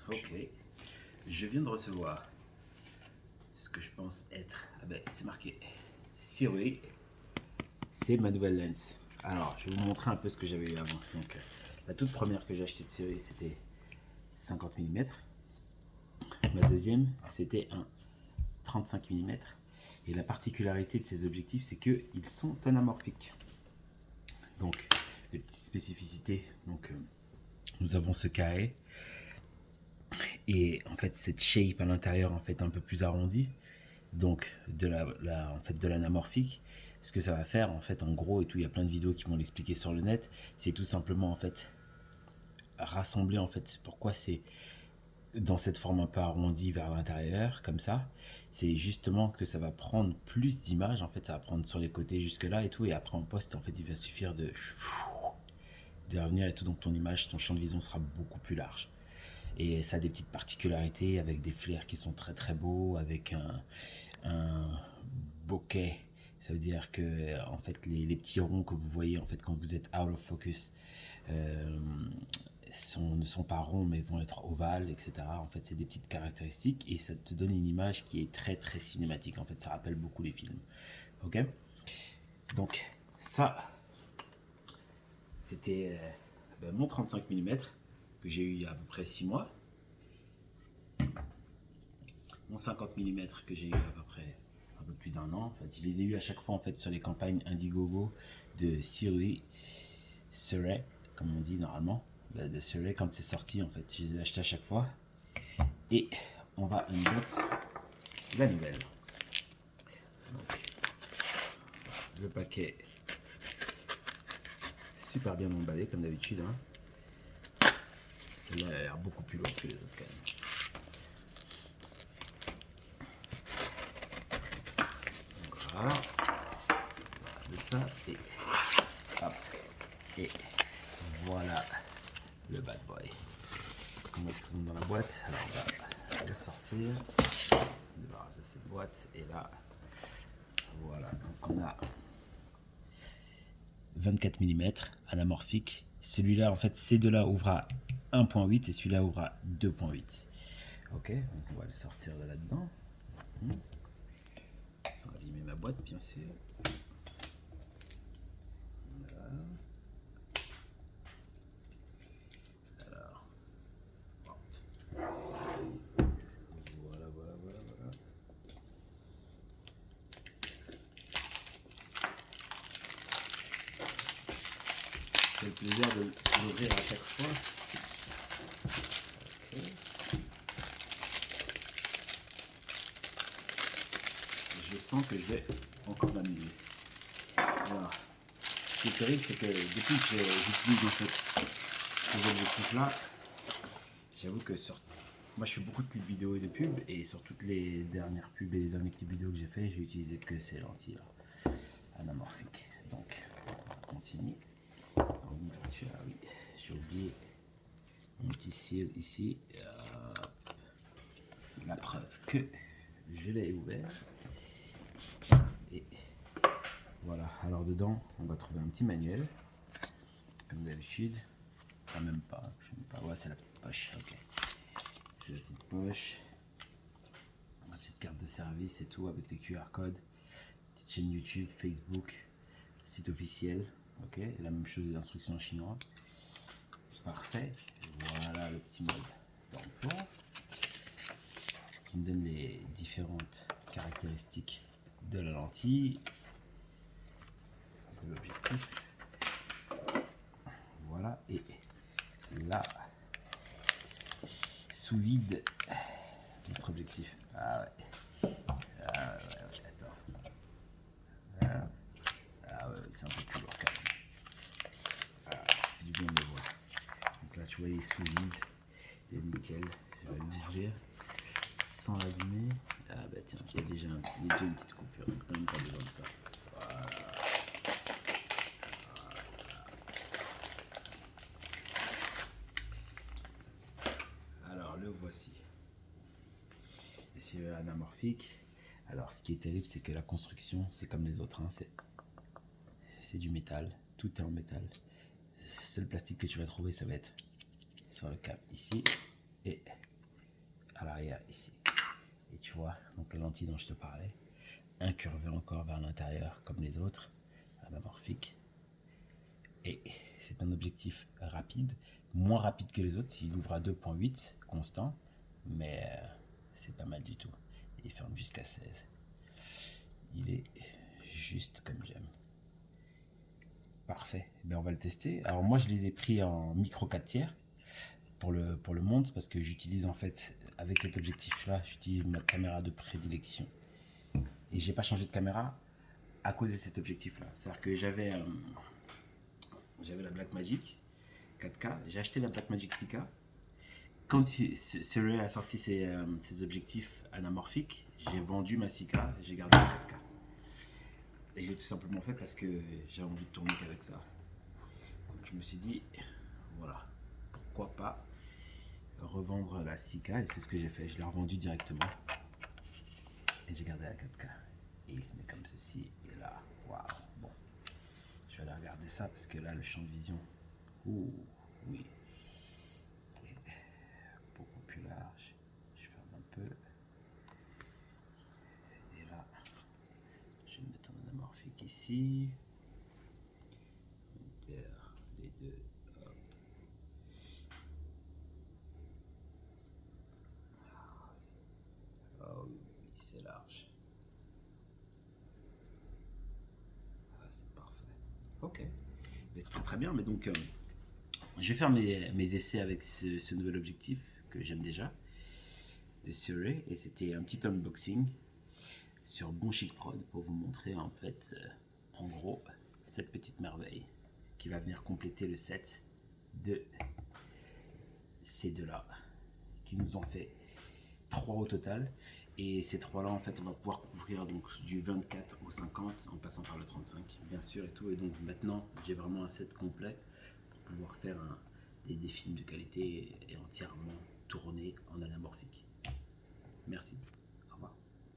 Ok, je viens de recevoir ce que je pense être. Ah ben, c'est marqué Siri. C'est ma nouvelle lens. Alors, je vais vous montrer un peu ce que j'avais eu avant. Donc, la toute première que j'ai achetée de Siri, c'était 50 mm. Ma deuxième, c'était un 35 mm. Et la particularité de ces objectifs, c'est qu'ils sont anamorphiques. Donc, les petites spécificités. Donc, nous avons ce carré. Et en fait, cette shape à l'intérieur, en fait, un peu plus arrondie. Donc, en fait, de l'anamorphique. Ce que ça va faire, en fait, en gros, et tout, il y a plein de vidéos qui vont l'expliquer sur le net. C'est tout simplement, en fait, rassembler, en fait, pourquoi c'est dans cette forme un peu arrondie vers l'intérieur, comme ça. C'est justement que ça va prendre plus d'images, en fait, ça va prendre sur les côtés jusque-là et tout. Et après, en post, en fait, il va suffire de revenir et tout. Donc, ton image, ton champ de vision sera beaucoup plus large. Et ça a des petites particularités avec des flares qui sont très très beaux, avec un bokeh. Ça veut dire que en fait les petits ronds que vous voyez en fait quand vous êtes out of focus ne sont pas ronds mais vont être ovales, etc. En fait c'est des petites caractéristiques et ça te donne une image qui est très très cinématique. En fait ça rappelle beaucoup les films. Ok. Donc ça c'était mon 35 mm que j'ai eu il y a à peu près 6 mois. Mon 50 mm que j'ai eu à peu près un peu plus d'un an. En fait, je les ai eu à chaque fois en fait sur les campagnes Indiegogo de Siri, comme on dit normalement, de Siri quand c'est sorti en fait. Je les ai achetés à chaque fois. Et on va unbox la nouvelle. Donc, le paquet super bien emballé comme d'habitude. Hein. Celle-là a l'air beaucoup plus lourde que les autres quand même. Voilà, c'est ça et hop, et voilà le bad boy. On va se présenter dans la boîte. Alors on va le sortir, débarrasser cette boîte et là voilà. Donc on a 24 mm anamorphique. Celui-là en fait ces deux-là ouvrent à 1.8 et celui-là ouvre à 2.8. Ok, donc on va le sortir de là-dedans. Sans abîmer ma boîte bien sûr. Voilà. Alors, voilà. J'ai le plaisir de l'ouvrir à chaque fois. Okay. Je sens que je vais encore m'amuser. Alors, ce qui est terrible, c'est que depuis que j'utilise ces objectifs-là, j'avoue que moi je fais beaucoup de clips vidéo et de pubs, et sur toutes les dernières pubs et les derniers clips vidéo que j'ai fait, j'ai utilisé que ces lentilles-là, anamorphiques. Donc, on va continuer. Ah oui, j'ai oublié mon petit seal ici. La preuve que je l'ai ouvert. Et voilà, alors dedans, on va trouver un petit manuel, comme d'habitude. Ah, même pas, je sais pas. Ouais, c'est la petite poche, ok. C'est la petite poche. Ma petite carte de service et tout, avec des QR codes. Petite chaîne YouTube, Facebook, site officiel, ok. Et la même chose, les instructions en chinois. Parfait. Voilà le petit mode d'emploi qui me donne les différentes caractéristiques de la lentille, de l'objectif. Voilà, et là, sous vide, notre objectif. Ah ouais. Attends. Ah ouais, c'est un peu plus lourd quand même. Ah, ça fait du bien de le voir. Donc là, tu vois, il est sous vide. Il est nickel. Je vais l'ouvrir sans l'allumer. Ah bah tiens, il y a déjà une petite coupure. Donc t'as même pas besoin de ça. Voilà. Alors le voici. Et c'est anamorphique. Alors ce qui est terrible, c'est que la construction, c'est comme les autres. Hein, c'est du métal. Tout est en métal. Le seul plastique que tu vas trouver, ça va être sur le cap ici et ici. Et tu vois, donc la lentille dont je te parlais, incurvée encore vers l'intérieur comme les autres, anamorphique. Et c'est un objectif rapide, moins rapide que les autres, il ouvre à 2.8 constant, mais c'est pas mal du tout. Il ferme jusqu'à 16. Il est juste comme j'aime. Parfait, ben on va le tester. Alors moi je les ai pris en micro 4 tiers pour le monde parce que j'utilise en fait, avec cet objectif là, j'utilise ma caméra de prédilection. Et j'ai pas changé de caméra à cause de cet objectif là. C'est-à-dire que j'avais la Blackmagic 4K, j'ai acheté la Blackmagic 6K. Quand Sirui a sorti ses objectifs anamorphiques, j'ai vendu ma 6K, j'ai gardé la 4K. Et j'ai tout simplement fait parce que j'ai envie de tourner qu'avec ça. Donc je me suis dit, voilà, pourquoi pas revendre la 6K, et c'est ce que j'ai fait. Je l'ai revendu directement et j'ai gardé la 4K. Et il se met comme ceci, et là, waouh, bon. Je vais aller regarder ça parce que là, le champ de vision, ouh, oui, est beaucoup plus large. Je ferme un peu. Et là, je vais mettre en anamorphique ici. Les deux, hop. Oh oui, c'est large. Ah, c'est parfait. Ok. Mais très très bien, mais donc je vais faire mes essais avec ce nouvel objectif que j'aime déjà, de Sirui, et c'était un petit unboxing sur Bon Chic Prod pour vous montrer en fait, en gros, cette petite merveille qui va venir compléter le set de ces deux-là, qui nous ont fait 3 au total. Et ces 3-là, en fait, on va pouvoir couvrir donc du 24 au 50 en passant par le 35, bien sûr, et tout. Et donc maintenant, j'ai vraiment un set complet pour pouvoir faire des films de qualité et entièrement tournés en anamorphique. Merci.